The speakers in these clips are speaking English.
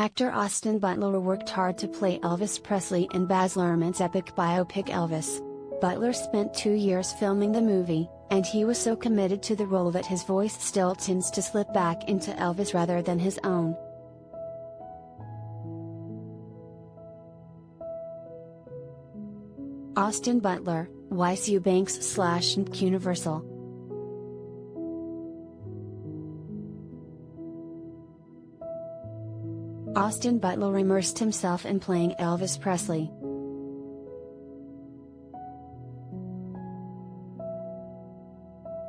Actor Austin Butler worked hard to play Elvis Presley in Baz Luhrmann's epic biopic Elvis. Butler spent 2 years filming the movie, and he was so committed to the role that his voice still tends to slip back into Elvis rather than his own. Austin Butler, Weiss Eubanks / NBCUniversal. Austin Butler immersed himself in playing Elvis Presley.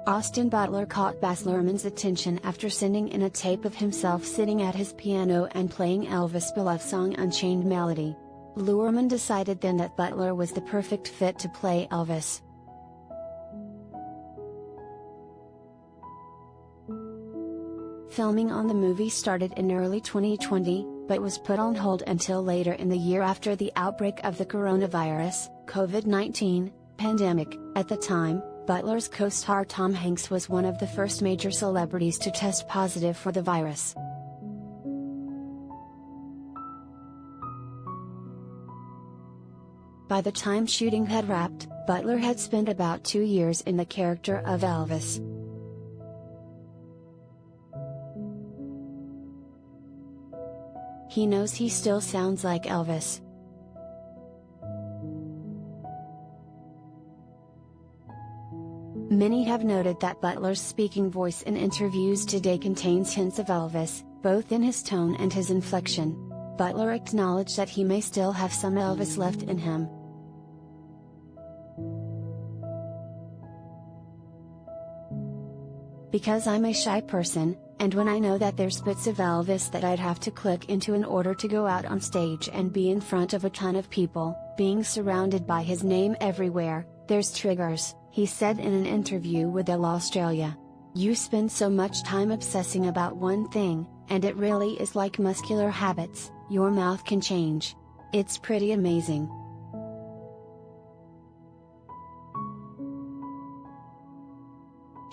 Austin Butler caught Baz Luhrmann's attention after sending in a tape of himself sitting at his piano and playing Elvis' beloved song Unchained Melody. Luhrmann decided then that Butler was the perfect fit to play Elvis. Filming on the movie started in early 2020, but was put on hold until later in the year after the outbreak of the coronavirus, COVID-19, pandemic. At the time, Butler's co-star Tom Hanks was one of the first major celebrities to test positive for the virus. By the time shooting had wrapped, Butler had spent about 2 years in the character of Elvis. He knows he still sounds like Elvis. Many have noted that Butler's speaking voice in interviews today contains hints of Elvis, both in his tone and his inflection. Butler acknowledged that he may still have some Elvis left in him. Because I'm a shy person, and when I know that there's bits of Elvis that I'd have to click into in order to go out on stage and be in front of a ton of people, being surrounded by his name everywhere, there's triggers, he said in an interview with Elle Australia. You spend so much time obsessing about one thing, and it really is like muscular habits, your mouth can change. It's pretty amazing.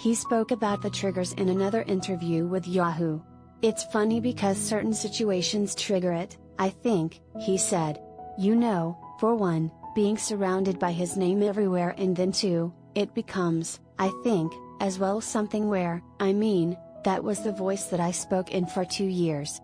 He spoke about the triggers in another interview with Yahoo! It's funny because certain situations trigger it, I think, he said. You know, for one, being surrounded by his name everywhere, and then two, it becomes, I think, as well something where, I mean, that was the voice that I spoke in for 2 years.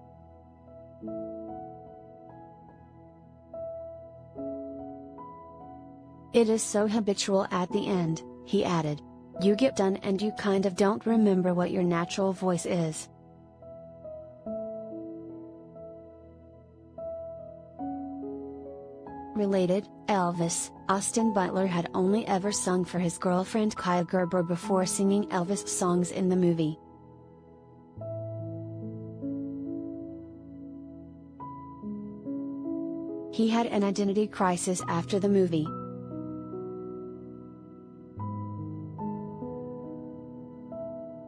It is so habitual at the end, he added. You get done and you kind of don't remember what your natural voice is. Related, Elvis, Austin Butler had only ever sung for his girlfriend Kaya Gerber before singing Elvis songs in the movie. He had an identity crisis after the movie.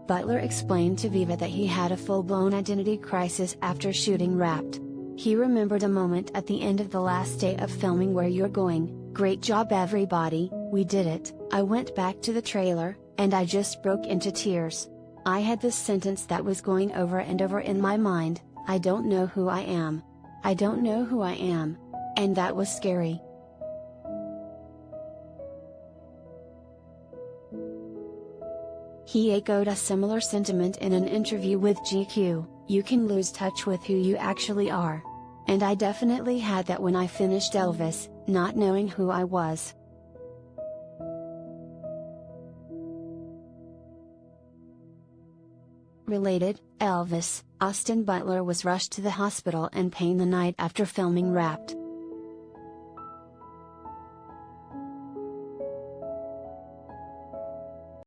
Butler explained to Viva that he had a full-blown identity crisis after shooting Wrapped. He remembered a moment at the end of the last day of filming where you're going, "Great job everybody, we did it." I went back to the trailer, and I just broke into tears. I had this sentence that was going over and over in my mind, I don't know who I am. I don't know who I am. And that was scary. He echoed a similar sentiment in an interview with GQ, you can lose touch with who you actually are. And I definitely had that when I finished Elvis, not knowing who I was. Related, Elvis, Austin Butler was rushed to the hospital in pain the night after filming Wrapped.